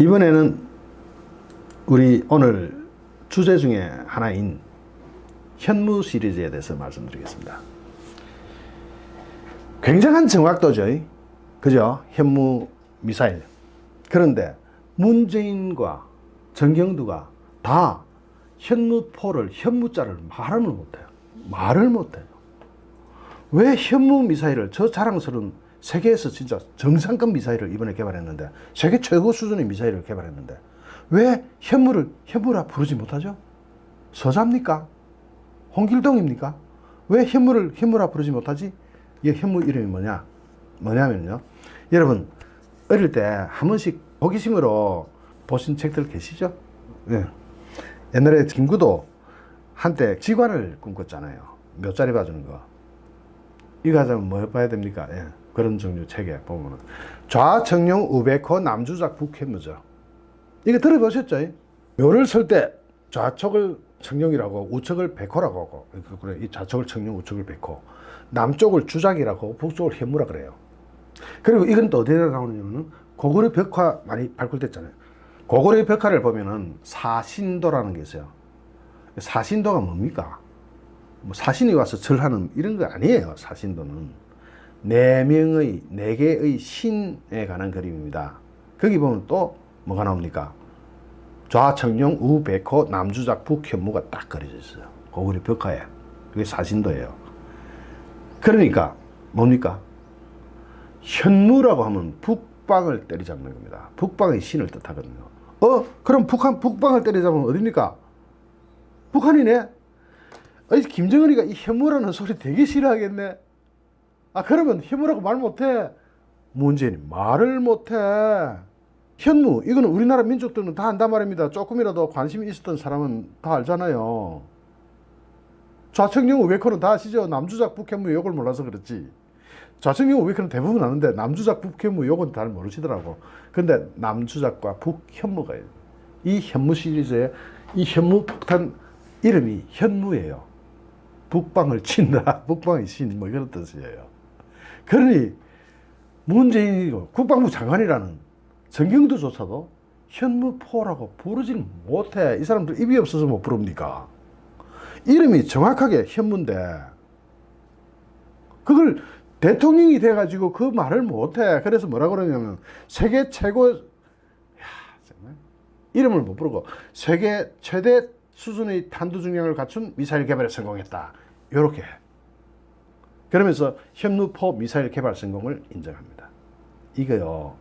이번에는 우리 오늘 주제 중에 하나인 현무 시리즈에 대해서 말씀드리겠습니다. 굉장한 정확도죠. 그죠? 현무 미사일. 그런데 문재인과 정경두가 다 현무포를, 현무자를 말을 못해요. 말을 못해요. 왜 현무 미사일을, 저 자랑스러운 세계에서 진짜 정상급 미사일을 이번에 개발했는데, 세계 최고 수준의 미사일을 개발했는데, 왜 현무를 현무라 부르지 못하죠? 서자입니까? 홍길동입니까? 왜 현무를 현무라 부르지 못하지? 이 현무 이름이 뭐냐면요. 여러분, 어릴 때 한 번씩 호기심으로 보신 책들 계시죠? 네. 옛날에 김구도 한때 지관을 꿈꿨잖아요. 묘자리 봐주는 거. 이거 하자면 뭐 봐야 됩니까? 예. 그런 종류 책에 보면은. 좌청룡 우백호 남주작 북현무죠. 이거 들어보셨죠? 묘를 쓸 때 좌측을 청룡이라고 우측을 백호라고 하고, 그래, 이 좌측을 청룡 우측을 백호, 남쪽을 주작이라고 북쪽을 현무라 그래요. 그리고 이건 또 어디에 나오느냐면은 고구려 벽화 많이 발굴됐잖아요. 고구려 벽화를 보면은 사신도라는 게 있어요. 사신도가 뭡니까? 뭐 사신이 와서 절하는 이런 거 아니에요. 사신도는 네 개의 신에 관한 그림입니다. 거기 보면 또 뭐가 나옵니까? 좌청룡 우백호 남주작 북현무가 딱 그려져 있어요. 고구려 벽화에. 그게 사신도예요. 그러니까 뭡니까? 현무라고 하면 북방을 때리잡는 겁니다. 북방의 신을 뜻하거든요. 그럼 북방을 때리잡으면 어딥니까? 북한이네? 김정은이가 이 현무라는 소리 되게 싫어하겠네? 그러면 현무라고 말 못해? 문재인이 말을 못해. 현무, 이거는 우리나라 민족들은 다 안단 말입니다. 조금이라도 관심이 있었던 사람은 다 알잖아요. 좌청룡 우백호는 다 아시죠? 남주작 북현무 이걸 몰라서 그렇지. 좌청룡 우백호는 대부분 아는데 남주작 북현무 이건 잘 모르시더라고. 근데 남주작과 북현무가 있어요. 이 현무 시리즈에 이 현무 폭탄 이름이 현무예요. 북방을 친다. 북방의 신, 뭐 이런 뜻이에요. 그러니 문재인이 국방부 장관이라는 정경두조차도 현무포라고 부르지는 못해. 이 사람들 입이 없어서 못 부릅니까? 이름이 정확하게 현무인데 그걸 대통령이 돼가지고 그 말을 못해. 그래서 뭐라 그러냐면 세계 최고, 정말 이름을 못 부르고 세계 최대 수준의 탄두 중량을 갖춘 미사일 개발에 성공했다. 요렇게 그러면서 현무포 미사일 개발 성공을 인정합니다. 이거요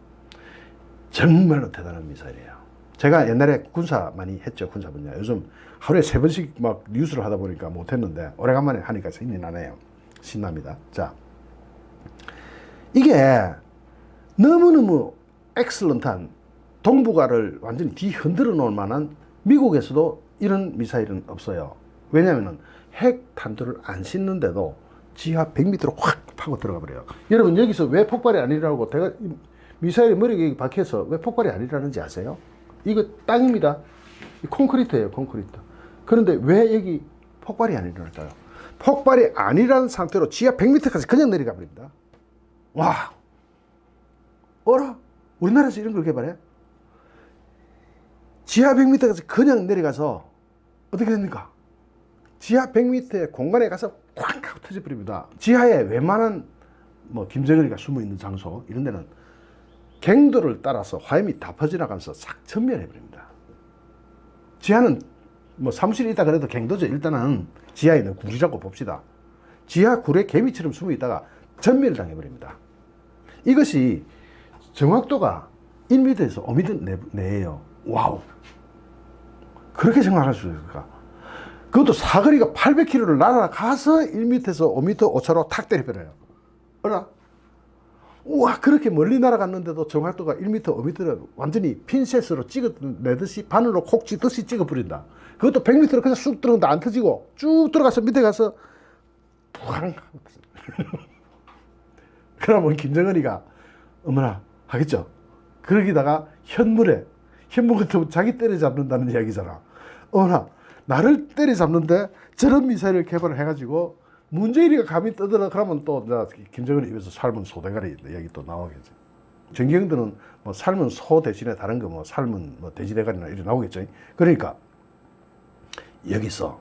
정말로 대단한 미사일이에요. 제가 옛날에 군사 많이 했죠. 군사 분야. 요즘 하루에 3번씩 막 뉴스를 하다 보니까 못했는데 오래간만에 하니까 신이 나네요. 신납니다. 자, 이게 너무너무 엑셀런트한, 동북아를 완전히 뒤흔들어 놓을 만한, 미국에서도 이런 미사일은 없어요. 왜냐하면 핵 탄두를 안 싣는데도 지하 100m로 확 파고 들어가 버려요. 여러분, 여기서 왜 폭발이 아니라고 제가 미사일이 머리에 박혀서 왜 폭발이 아니라는지 아세요? 이거 땅입니다. 콘크리트예요. 콘크리트. 그런데 왜 여기 폭발이 아니랄까요? 폭발이 아니라는 상태로 지하 100m까지 그냥 내려가 버립니다. 와, 어라? 우리나라에서 이런 걸 개발해? 지하 100m까지 그냥 내려가서 어떻게 됩니까? 지하 100m의 공간에 가서 쾅 하고 터져버립니다. 지하에 웬만한 뭐 김정은이가 숨어있는 장소 이런 데는 갱도를 따라서 화염이 다 퍼져나가면서 싹 전멸해버립니다. 지하는 뭐 사무실에 있다 그래도 갱도죠. 일단은 지하에 있는 구리라고 봅시다. 지하 굴에 개미처럼 숨어있다가 전멸당해버립니다. 이것이 정확도가 1m에서 5m 내에요. 와우. 그렇게 생각할 수 있을까? 그것도 사거리가 800km를 날아가서 1m에서 5m 오차로 탁 때려버려요. 어라? 우와, 그렇게 멀리 날아갔는데도 정확도가 1m, 5m를 완전히 핀셋으로 찍어내듯이 바늘로 콕 찌듯이 찍어버린다. 그것도 100m를 그냥 쑥 들어갔는데 안 터지고 쭉 들어가서 밑에 가서 푸앙. 그러면 김정은이가 어머나 하겠죠. 그러기다가 현무 같으면 자기 때려잡는다는 이야기잖아. 어머나 나를 때려잡는데 저런 미사일을 개발을 해가지고 문재인이가 감히 떠들어 그러면 또 김정은이 입에서 삶은 소대가리 얘기 또 나오겠지. 전경들은 뭐 삶은 소 대신에 다른 거 뭐 삶은 뭐 돼지 대가리나 이렇게 나오겠죠. 그러니까 여기서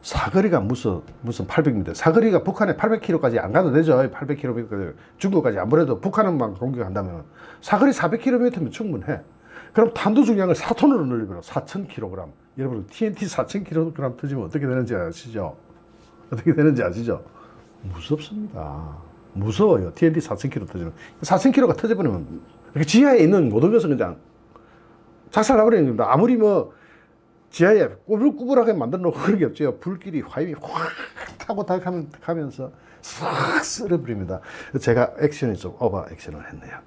사거리가 무슨 800m, 사거리가 북한에 800km까지 안 가도 되죠. 800km 중국까지 안 보내도 북한만 공격한다면 사거리 400km면 충분해. 그럼 탄도 중량을 4톤으로 늘리면 4,000kg. 여러분 TNT 4,000kg 터지면 어떻게 되는지 아시죠? 어떻게 되는지 아시죠? 무섭습니다. 무서워요. TNT 4,000kg 터지면 4,000kg가 터져버리면 지하에 있는 모든 것은 그냥 작살나버리는 겁니다. 아무리 뭐 지하에 꾸불꾸불하게 만들어 놓고 그런 게 없죠. 불길이 화염이 확 타고 가면서 싹 쓸어버립니다. 제가 액션이 좀 오버 액션을 했네요.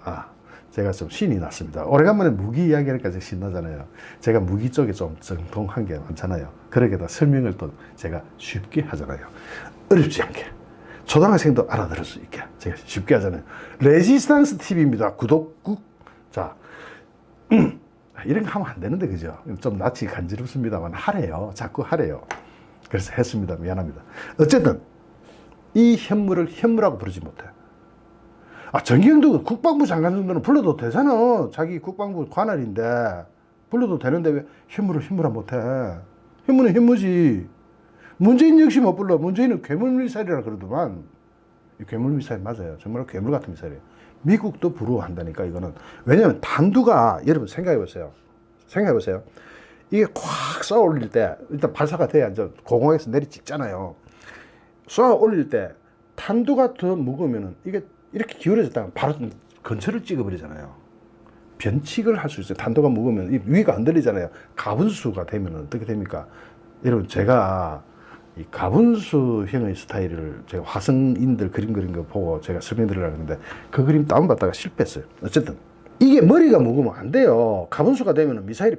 제가 좀 신이 났습니다. 오래간만에 무기 이야기하니까 신나잖아요. 제가 무기 쪽에 좀 정통한 게 많잖아요. 그러게다 설명을 또 제가 쉽게 하잖아요. 어렵지 않게. 초등학생도 알아들을 수 있게 제가 쉽게 하잖아요. 레지스탕스 TV입니다. 구독 꾹. 자, 이런 거 하면 안 되는데 그죠? 좀 낯이 간지럽습니다만 하래요. 자꾸 하래요. 그래서 했습니다. 미안합니다. 어쨌든 이 현무를 현무라고 부르지 못해. 정경도 국방부 장관 정도는 불러도 되잖아. 자기 국방부 관할인데 불러도 되는데 왜 현무를 현무라 못해? 현무는 현무지. 문재인 역시 못 불러. 문재인은 괴물미사일이라 그러더만. 괴물미사일 맞아요. 정말 괴물 같은 미사일이에요. 미국도 부러워한다니까 이거는. 왜냐하면 탄두가 여러분 생각해보세요. 이게 콱 쏘아 올릴 때 일단 발사가 돼야 이제 공항에서 내리 찍잖아요. 쏘아 올릴 때 탄두가 더 무거우면 이게 이렇게 기울어졌다면 바로 근처를 찍어버리잖아요. 변칙을 할 수 있어요. 탄두가 무거우면 위가 안 들리잖아요. 가분수가 되면 어떻게 됩니까? 여러분 제가 이 가분수형의 스타일을 제가 화성인들 그림 그린 거 보고 제가 설명드리려고 했는데 그 그림 다운받다가 실패했어요. 어쨌든 이게 머리가 무거우면 안 돼요. 가분수가 되면 미사일이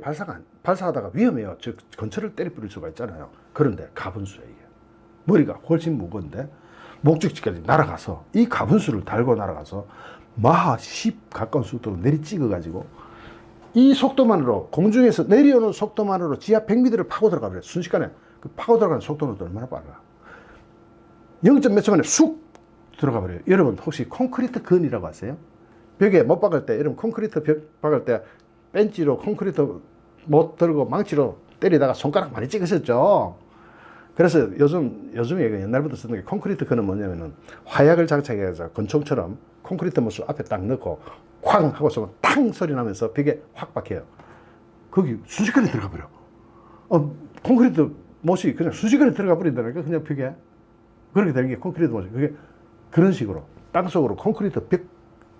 발사하다가 위험해요. 즉 근처를 때려 부릴 수가 있잖아요. 그런데 가분수야 이게. 머리가 훨씬 무거운데 목적지까지 날아가서 이 가분수를 달고 날아가서 마하 10 가까운 속도로 내리 찍어가지고 이 속도만으로 공중에서 내려오는 속도만으로 지하 100m를 파고 들어가 버려요. 순식간에. 그 파고 들어가는 속도는 얼마나 빨라? 0. 몇 초 만에 쑥 들어가 버려요. 여러분 혹시 콘크리트 건이라고 아세요? 벽에 못 박을 때, 여러분 콘크리트 벽 박을 때 벤치로 콘크리트 못 들고 망치로 때리다가 손가락 많이 찍으셨죠? 그래서 요즘에 옛날부터 쓰는 게 콘크리트 건은 뭐냐면은 화약을 장착해서 권총처럼 콘크리트 못을 앞에 딱 넣고 쾅 하고 쏘면 탕 소리 나면서 벽에 확 박혀요. 거기 순식간에 들어가 버려. 콘크리트 못이 그냥 순식간에 들어가 버린다니까 그냥 벽에. 그렇게 되는 게 콘크리트 못이. 그게 그런 식으로 땅속으로 콘크리트 벽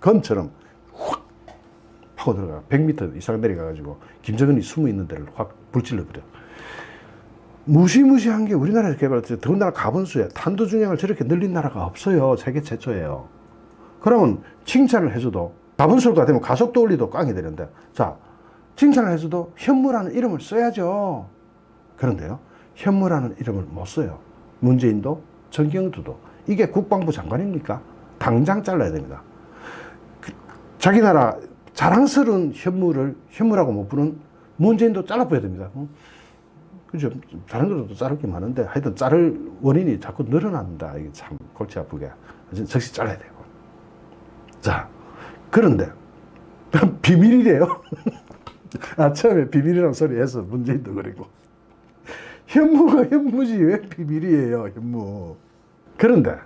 건처럼 확 파고 들어가. 100m 이상 내려가가지고 김정은이 숨어 있는 데를 확 불질러 버려. 무시무시한 게 우리나라에서 개발했죠. 더군다나 가분수에 탄도 중량을 저렇게 늘린 나라가 없어요. 세계 최초예요. 그러면 칭찬을 해줘도 가분수가 되면 가속도 올리도 꽝이 되는데, 자, 칭찬을 해줘도 현무라는 이름을 써야죠. 그런데요, 현무라는 이름을 못 써요. 문재인도 정경두도. 이게 국방부 장관입니까? 당장 잘라야 됩니다. 자기 나라 자랑스러운 현무를 현무라고 못 부르는 문재인도 잘라버려야 됩니다. 그죠? 다른 것도 자를 게 많은데 하여튼 자를 원인이 자꾸 늘어난다. 이게 참 골치 아프게. 즉시 잘라야 되고. 자, 그런데 비밀이래요. 처음에 비밀이라는 소리 해서 문재인도 그리고 현무가 현무지 왜 비밀이에요, 현무. 그런데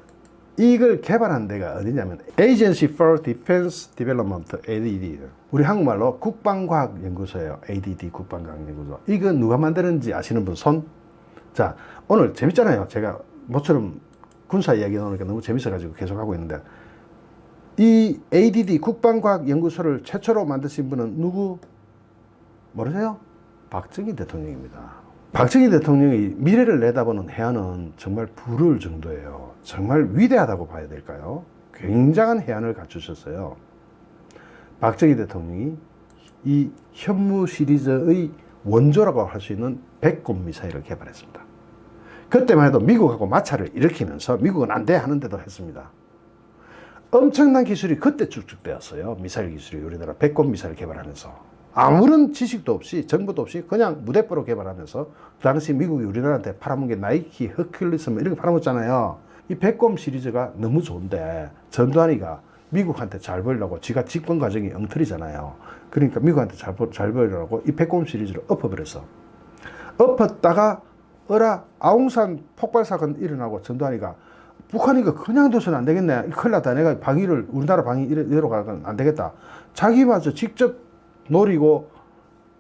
이걸 개발한 데가 어디냐면 Agency for Defense Development, ADD. 우리 한국말로 국방과학연구소예요. ADD 국방과학연구소. 이거 누가 만드는지 아시는 분 손? 자, 오늘 재밌잖아요. 제가 모처럼 군사 이야기 나오니까 너무 재밌어가지고 계속 하고 있는데, 이 ADD 국방과학연구소를 최초로 만드신 분은 누구? 모르세요? 박정희 대통령입니다. 박정희 대통령이 미래를 내다보는 해안은 정말 부러울 정도예요. 정말 위대하다고 봐야 될까요? 굉장한 해안을 갖추셨어요. 박정희 대통령이 이 현무 시리즈의 원조라고 할 수 있는 백곰 미사일을 개발했습니다. 그때만 해도 미국하고 마찰을 일으키면서 미국은 안 돼 하는데도 했습니다. 엄청난 기술이 그때 축적되었어요. 미사일 기술이 우리나라 백곰 미사일 개발하면서. 아무런 지식도 없이 정보도 없이 그냥 무대뽀로 개발하면서 그 당시 미국이 우리나라한테 팔아먹은 게 나이키, 허큘리스 뭐 이런 거 팔아먹었잖아요. 이 백곰 시리즈가 너무 좋은데 전두환이가 미국한테 잘 보이려고 지가 집권 과정이 엉터리잖아요. 그러니까 미국한테 잘 보이려고 이 백곰 시리즈를 엎어버렸어. 엎었다가 아웅산 폭발 사건 일어나고 전두환이가 북한이 그냥 둬서는 안 되겠네. 큰일 났다. 내가 우리나라 방위 이대로 가면 안 되겠다. 자기마저 직접 노리고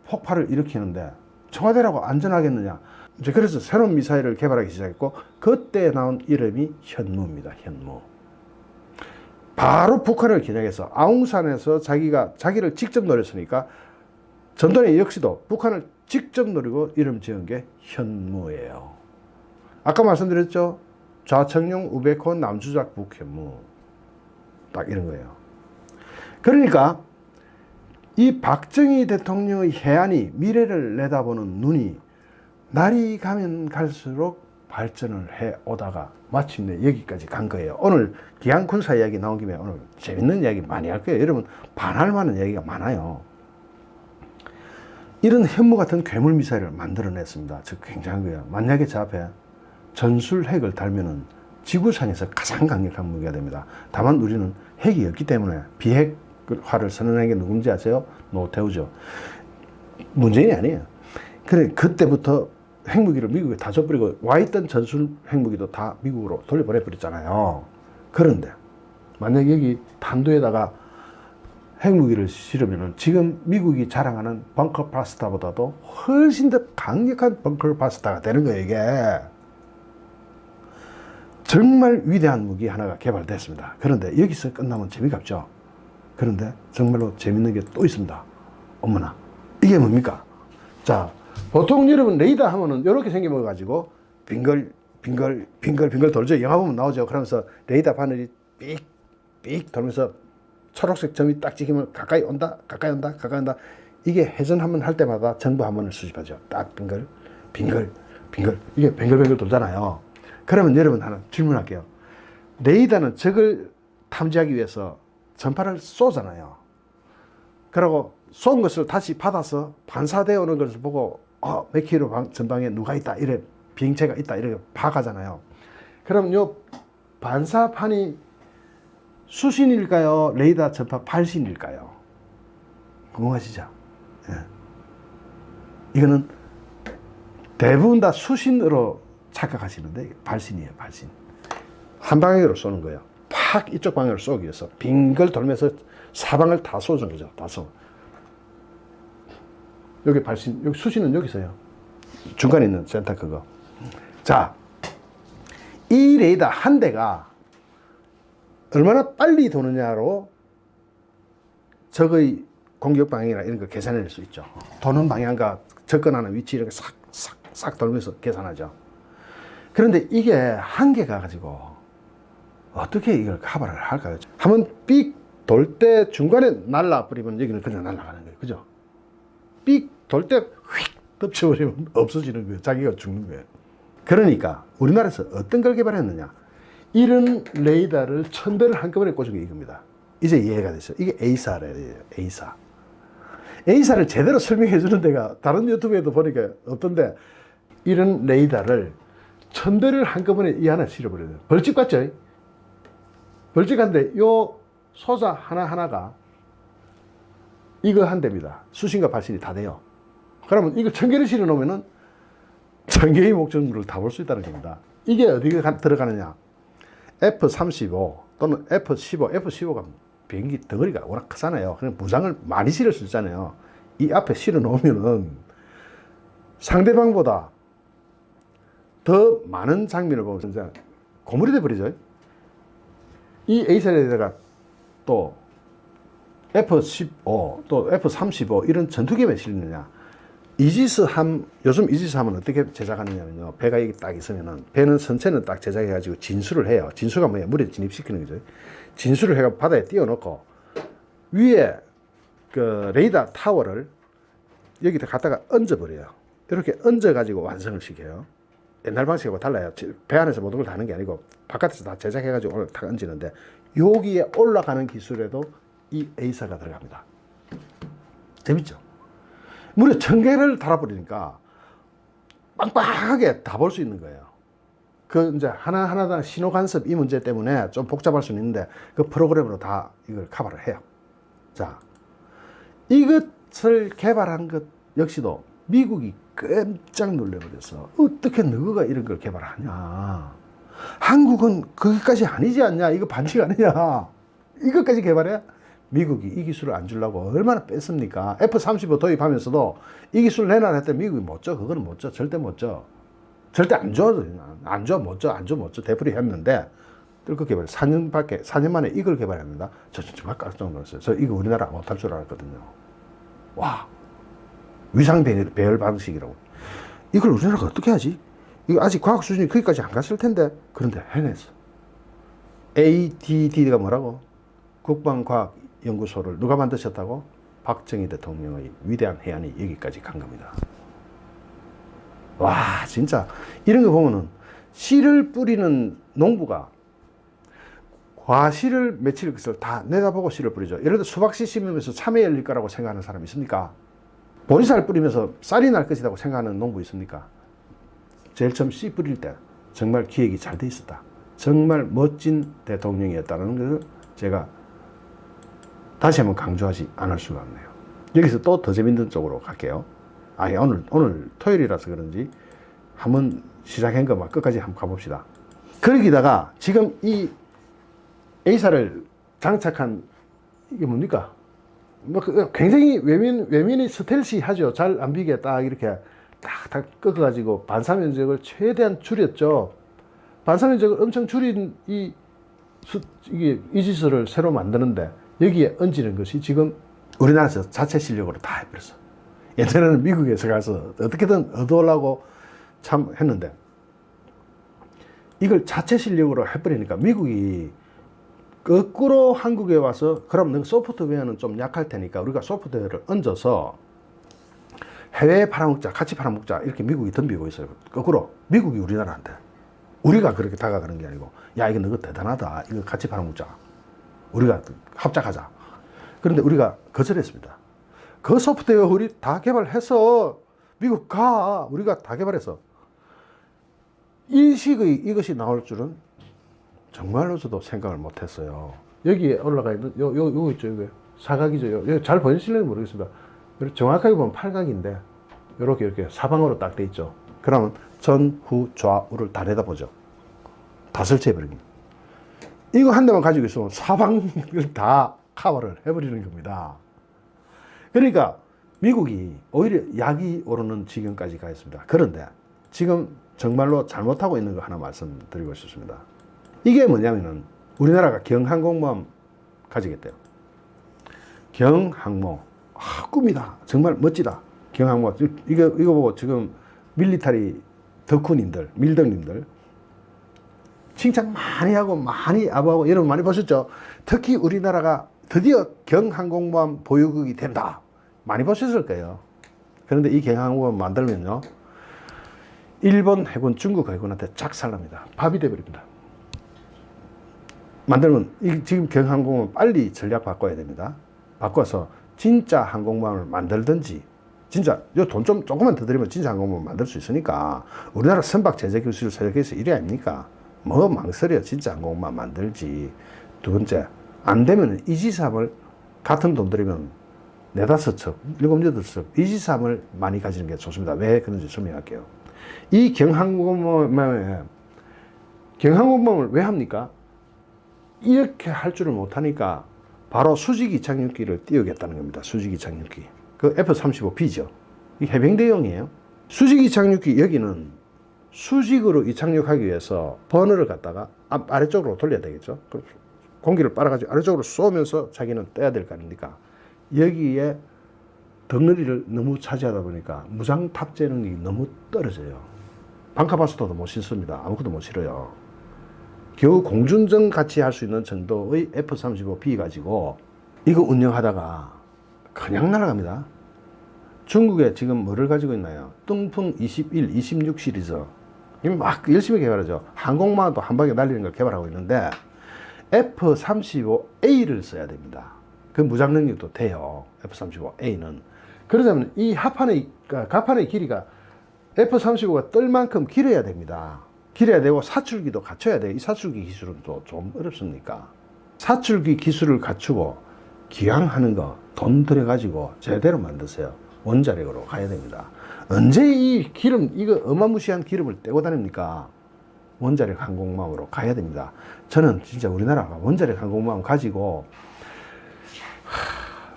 폭발을 일으키는데 청와대라고 안전하겠느냐. 이제 그래서 새로운 미사일을 개발하기 시작했고, 그때 나온 이름이 현무입니다. 현무. 바로 북한을 겨냥해서 아웅산에서 자기를 직접 노렸으니까 전두환이 역시도 북한을 직접 노리고 이름 지은 게 현무예요. 아까 말씀드렸죠? 좌청룡 우백호 남주작 북현무. 딱 이런 거예요. 그러니까 이 박정희 대통령의 해안이 미래를 내다보는 눈이 날이 가면 갈수록 발전을 해 오다가 마침내 여기까지 간 거예요. 오늘 기안군사 이야기 나온 김에 오늘 재밌는 이야기 많이 할 거예요. 여러분 반할 만한 이야기가 많아요. 이런 현무 같은 괴물 미사일을 만들어냈습니다. 즉 굉장한 거예요. 만약에 저 앞에 전술핵을 달면은 지구상에서 가장 강력한 무기가 됩니다. 다만 우리는 핵이 없기 때문에 비핵화를 선언한 게 누군지 아세요? 노태우죠. 문재인이 아니에요. 그래 그때부터 핵무기를 미국에 다 줘버리고 와있던 전술 핵무기도 다 미국으로 돌려보내버렸잖아요. 그런데 만약 여기 탄도에다가 핵무기를 실으면 지금 미국이 자랑하는 벙커 바스타보다도 훨씬 더 강력한 벙커 바스타가 되는 거예요. 이게 정말 위대한 무기 하나가 개발됐습니다. 그런데 여기서 끝나면 재미가 없죠. 그런데 정말로 재밌는 게 또 있습니다. 어머나, 이게 뭡니까? 자, 보통 여러분 레이더 하면은 이렇게 생겨가지고 빙글 돌죠. 영화 보면 나오죠. 그러면서 레이더 바늘이 삑 돌면서 초록색 점이 딱 찍히면 가까이 온다. 이게 회전 한번 할 때마다 정보 한 번을 수집하죠. 딱 빙글 이게 뱅글뱅글 돌잖아요. 그러면 여러분 하나 질문할게요. 레이더는 적을 탐지하기 위해서 전파를 쏘잖아요. 그리고 쏜 것을 다시 받아서 반사되어 오는 것을 보고 몇 킬로 전방에 누가 있다, 이래 비행체가 있다, 이렇게 파가잖아요. 그럼 요 반사판이 수신일까요? 레이더 전파 발신일까요? 궁금하시죠? 예. 이거는 대부분 다 수신으로 착각하시는데 발신이에요. 발신. 한 방향으로 쏘는 거예요. 팍 이쪽 방향으로 쏘기 위해서 빙글 돌면서 사방을 다 쏘는 거죠. 다 쏘. 여기 발신, 여기 수신은 여기서요. 중간에 있는 센터 그거. 자, 이 레이더 한 대가 얼마나 빨리 도느냐로 적의 공격 방향이나 이런 거 계산해낼 수 있죠. 도는 방향과 접근하는 위치 이렇게 싹 돌면서 계산하죠. 그런데 이게 한계가 가지고 어떻게 이걸 커버를 할까요? 한번 삑 돌 때 중간에 날라버리면 여기는 그냥 날아가는 거예요. 그죠? 삑 돌 때 휙 덮쳐버리면 없어지는 거예요. 자기가 죽는 거예요. 그러니까 우리나라에서 어떤 걸 개발했느냐? 이런 레이더를 1000대를 한꺼번에 꽂은 게 이겁니다. 이제 이해가 됐어요. 이게 A사래요. A사. A사를 제대로 설명해 주는 데가 다른 유튜브에도 보니까 없던데, 이런 레이더를 1000대를 한꺼번에 이 하나 실어버려요. 벌집 같죠? 벌집한데 요 소자 하나하나가 이거 한 대입니다. 수신과 발신이 다 돼요. 그러면 이거 1000개를 실어 놓으면은 1000개의 목적물을 다 볼 수 있다는 겁니다. 이게 어디에 들어가느냐? F-35 또는 F-15가 비행기 덩어리가 워낙 크잖아요. 그냥 무장을 많이 실을 수 있잖아요. 이 앞에 실어 놓으면은 상대방보다 더 많은 장면을 보면 진짜 고물이 돼 버리죠. 이 A사에다가 또 F-15 또 F-35 이런 전투기에 실리느냐? 요즘 이지스함은 어떻게 제작하느냐면요. 배가 여기 딱 있으면은, 배는 선체는 딱 제작해가지고 진수를 해요. 진수가 뭐야? 물에 진입시키는 거죠. 진수를 해가 바다에 띄워놓고, 위에 그 레이더 타워를 여기다 갖다가 얹어버려요. 이렇게 얹어가지고 완성을 시켜요. 옛날 방식하고 달라요. 배 안에서 모든 걸 다 하는 게 아니고, 바깥에서 다 제작해가지고 딱 얹는데, 여기에 올라가는 기술에도 이 A사가 들어갑니다. 재밌죠? 무려 1000개를 달아버리니까 빵빵하게 다 볼 수 있는 거예요. 그 이제 하나하나당 신호 간섭 이 문제 때문에 좀 복잡할 수는 있는데 그 프로그램으로 다 이걸 커버를 해요. 자, 이것을 개발한 것 역시도 미국이 깜짝 놀래버려서 어떻게 너가 이런 걸 개발하냐. 한국은 거기까지 아니지 않냐. 이거 반칙 아니냐. 이것까지 개발해? 미국이 이 기술을 안 주려고 얼마나 뺐습니까? F-35 도입하면서도 이 기술 내놔라 했더니 미국이 못 줘. 그거는 못 줘. 절대 못 줘. 절대 안 줘. 안 줘. 못 줘. 안 줘. 못 줘. 되풀이 했는데 뜰거 개발 4년 만에 이걸 개발했는다. 저 정말 깜짝 놀랐어요. 저 이거 우리나라 못할 줄 알았거든요. 와. 위상 배열 방식이라고. 이걸 우리나라가 어떻게 하지? 이거 아직 과학 수준이 거기까지 안 갔을 텐데. 그런데 해냈어. ADD가 뭐라고? 국방과학연구소를 누가 만드셨다고? 박정희 대통령의 위대한 해안이 여기까지 간 겁니다. 와, 진짜 이런 거 보면은 씨를 뿌리는 농부가 과실을 맺힐 것을 다 내다보고 씨를 뿌리죠. 예를 들어 수박씨 심으면서 참외 열릴 거라고 생각하는 사람 있습니까? 보리쌀 뿌리면서 쌀이 날 것이라고 생각하는 농부 있습니까? 제일 처음 씨 뿌릴 때 정말 기획이 잘 돼 있었다. 정말 멋진 대통령이었다는 것을 제가 다시 한번 강조하지 않을 수가 없네요. 여기서 또 더 재밌는 쪽으로 갈게요. 오늘 토요일이라서 그런지 한번 시작한 거 막 끝까지 한번 가봅시다. 그러기다가 지금 이 A사를 장착한 이게 뭡니까? 뭐 굉장히 외면이 스텔시하죠. 잘 안 비게 딱 이렇게 딱 꺾어가지고 반사 면적을 최대한 줄였죠. 반사 면적을 엄청 줄인 이게 이지스를 새로 만드는데 여기에 얹는 것이 지금 우리나라에서 자체 실력으로 다 해버렸어. 예전에는 미국에서 가서 어떻게든 얻어오려고 참 했는데 이걸 자체 실력으로 해버리니까 미국이 거꾸로 한국에 와서 그럼 너 소프트웨어는 좀 약할 테니까 우리가 소프트웨어를 얹어서 해외에 팔아먹자, 같이 팔아먹자 이렇게 미국이 덤비고 있어요. 거꾸로 미국이 우리나라한테 우리가 그렇게 다가가는 게 아니고 야 이거 너가 대단하다, 이거 같이 팔아먹자, 우리가 합작하자. 그런데 우리가 거절했습니다. 그 소프트웨어 우리 다 개발해서 미국 가, 우리가 다 개발해서 일식의 이것이 나올 줄은 정말로 저도 생각을 못했어요. 여기에 올라가 있는 요거 있죠, 이거 사각이죠. 여기 잘 보이실는지 모르겠습니다. 정확하게 보면 팔각인데 이렇게 사방으로 딱 돼 있죠. 그러면 전, 후, 좌우를 다 내다보죠. 다 설치해버립니다. 이거 한 대만 가지고 있으면 사방을 다 커버를 해버리는 겁니다. 그러니까 미국이 오히려 약이 오르는 지경까지 가 있습니다. 그런데 지금 정말로 잘못하고 있는 거 하나 말씀드리고 싶습니다. 이게 뭐냐면은 우리나라가 경항공모함 가지겠대요. 경항모, 꿈이다. 정말 멋지다. 경항모. 이거 보고 지금 밀리터리 덕후님들, 밀덕님들 칭찬 많이 하고 많이 아부하고 여러분 많이 보셨죠? 특히 우리나라가 드디어 경항공모함 보유국이 된다. 많이 보셨을 거예요. 그런데 이 경항공모함 만들면요, 일본 해군, 중국 해군한테 작살납니다. 밥이 돼버립니다. 만들면 지금 경항공모함 빨리 전략 바꿔야 됩니다. 바꿔서 진짜 항공모함을 만들든지, 진짜 돈 좀 조금만 더 들이면 진짜 항공모함 만들 수 있으니까 우리나라 선박 제작 기술 세계에서 1위 아닙니까? 뭐 망설여, 진짜 항공모함 만들지. 두 번째, 안 되면 이지삼을 같은 돈 들이면 4, 5척, 7, 8척 이지삼을 많이 가지는 게 좋습니다. 왜 그런지 설명할게요. 이 경항공모함을 왜 합니까? 이렇게 할 줄을 못하니까 바로 수직 이착륙기를 띄우겠다는 겁니다. 수직 이착륙기. 그 F-35B죠. 이 해병대용이에요. 수직 이착륙기, 여기는 수직으로 이착륙하기 위해서 버너를 갖다가 아래쪽으로 돌려야 되겠죠. 공기를 빨아가지고 아래쪽으로 쏘면서 자기는 떼야 될 거 아닙니까? 여기에 덩어리를 너무 차지하다 보니까 무장 탑재 능력이 너무 떨어져요. 방카바스터도 못 싣습니다. 아무것도 못 실어요. 겨우 공중전 같이 할 수 있는 정도의 F-35B 가지고 이거 운영하다가 그냥 날아갑니다. 중국에 지금 뭐를 가지고 있나요? 뚱풍 21, 26 시리즈. 막 열심히 개발하죠. 항공모함도 한 방에 날리는 걸 개발하고 있는데 F-35A를 써야 됩니다. 그 무장 능력도 돼요. F-35A는. 그러자면 이 가판의 길이가 F-35가 뜰 만큼 길어야 됩니다. 길어야 되고 사출기도 갖춰야 돼요. 이 사출기 기술은 또 좀 어렵습니까? 사출기 기술을 갖추고 기왕하는 거 돈 들여가지고 제대로 만드세요. 원자력으로 가야 됩니다. 언제 이 기름, 이거 어마무시한 기름을 떼고 다닙니까? 원자력 항공모함으로 가야 됩니다. 저는 진짜 우리나라가 원자력 항공모함 가지고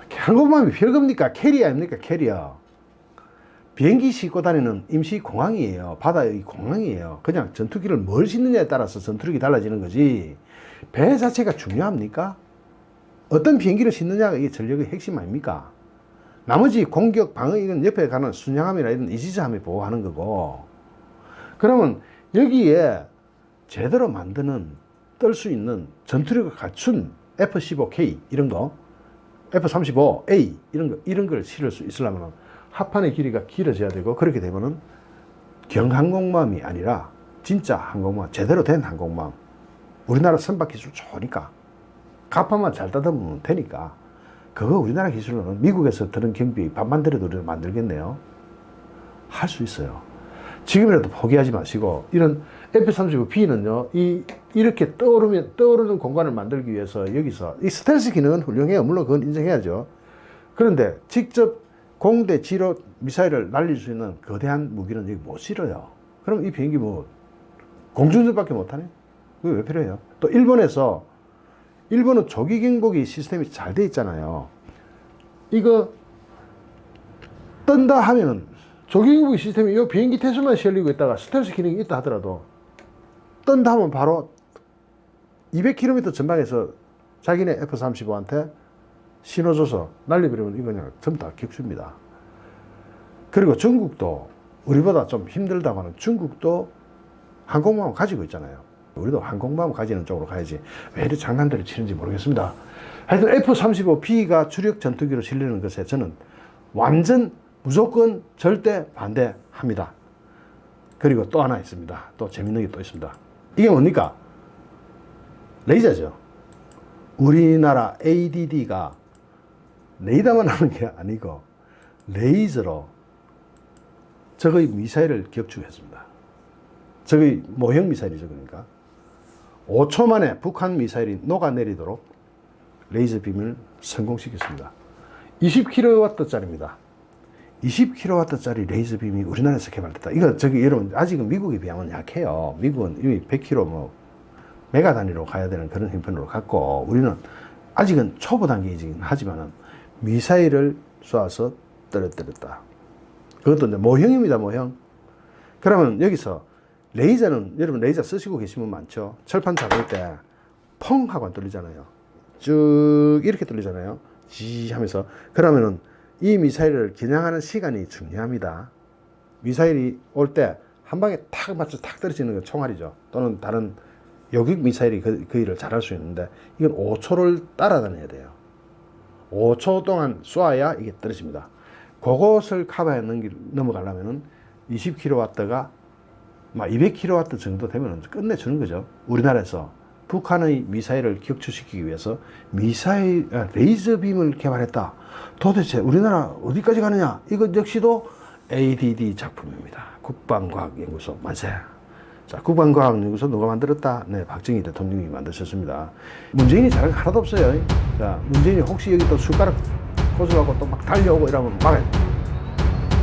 항공모함이 별겁니까? 캐리어 아닙니까? 캐리어. 비행기 싣고 다니는 임시 공항이에요. 바다의 공항이에요. 그냥 전투기를 뭘 싣느냐에 따라서 전투력이 달라지는 거지. 배 자체가 중요합니까? 어떤 비행기를 싣느냐가 이게 전력의 핵심 아닙니까? 나머지 공격, 방어, 이건 옆에 가는 순양함이나 이런 이지저함이 보호하는 거고. 그러면 여기에 제대로 만드는, 뜰 수 있는 전투력을 갖춘 F-15K 이런 거, F-35A 이런 걸 실을 수 있으려면 합판의 길이가 길어져야 되고, 그렇게 되면은 경항공모함이 아니라 진짜 항공모함, 제대로 된 항공모함. 우리나라 선박 기술 좋으니까 갑판만 잘 따듬으면 되니까 그거 우리나라 기술로는 미국에서 드는 경비 반만 들여도 우리가 만들겠네요. 할 수 있어요. 지금이라도 포기하지 마시고, 이런 F-35B는요, 이렇게 떠오르는 공간을 만들기 위해서 여기서 이 스텔스 기능은 훌륭해요. 물론 그건 인정해야죠. 그런데 직접 공대 지로 미사일을 날릴 수 있는 거대한 무기는 여기 못 실어요. 그럼 이 비행기 뭐 공중전밖에 못하네? 그게 왜 필요해요? 또 일본은 조기 경보기 시스템이 잘 돼 있잖아요. 이거 뜬다 하면은 조기 경보기 시스템이 이 비행기 태수만 실리고 있다가 스텔스 기능이 있다 하더라도 뜬다 하면 바로 200km 전방에서 자기네 F-35한테 신호 줘서 날려버리면 이거 그냥 전부 다 격추입니다. 그리고 중국도 우리보다 좀 힘들다고는 중국도 항공모함 가지고 있잖아요. 우리도 항공모함 가지는 쪽으로 가야지 왜 이렇게 장난들을 치는지 모르겠습니다. 하여튼 F-35B가 주력 전투기로 실리는 것에 저는 완전 무조건 절대 반대합니다. 그리고 또 하나 있습니다. 또 재밌는 게 또 있습니다. 이게 뭡니까? 레이저죠. 우리나라 ADD가 레이더만 하는 게 아니고 레이저로 적의 미사일을 격추했습니다. 적의 모형 미사일이죠. 그러니까 5초 만에 북한 미사일이 녹아내리도록 레이저 빔을 성공시켰습니다. 20kW짜리입니다. 20kW짜리 레이저 빔이 우리나라에서 개발됐다. 이거 여러분 아직은 미국에 비하면 약해요. 미국은 이미 100km 뭐 메가 단위로 가야 되는 그런 형편으로 갔고, 우리는 아직은 초보 단계이긴 하지만은 미사일을 쏘아서 떨어뜨렸다. 그것도 이제 모형입니다, 모형. 그러면 여기서 레이저는, 여러분 레이저 쓰시고 계신 분 많죠? 철판 잡을 때 펑 하고 안 뚫리잖아요. 쭉 이렇게 뚫리잖아요. 지 하면서. 그러면은 이 미사일을 겨냥하는 시간이 중요합니다. 미사일이 올 때 한 방에 탁 맞춰 탁 떨어지는 건 총알이죠. 또는 다른 요격 미사일이 그 일을 잘할 수 있는데, 이건 5초를 따라다녀야 돼요. 5초 동안 쏴야 이게 떨어집니다. 그것을 커버해 넘어가려면은 20kW가 막 200kW 정도 되면 끝내주는 거죠. 우리나라에서 북한의 미사일을 격추시키기 위해서 레이저 빔을 개발했다. 도대체 우리나라 어디까지 가느냐? 이것 역시도 ADD 작품입니다. 국방과학연구소 만세. 자, 국방과학연구소 누가 만들었다? 네, 박정희 대통령이 만드셨습니다. 문재인이 잘한 게 하나도 없어요. 자, 문재인이 혹시 여기 또 숟가락 고수하고 또 막 달려오고 이러면 막아요.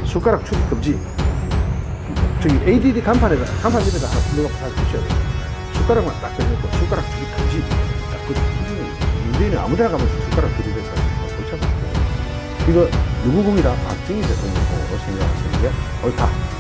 숟가락 출입 금지. 저기 ADD 간판 옆에다 하나 누가 주셔야 돼요. 숟가락만 딱 걸려있고 숟가락 출입 금지. 문재인이 아무 데나 가면 숟가락 출입해서 그렇잖아요. 이거 누구 공이다? 박정희 대통령 공으로 생각하시는 게 옳다.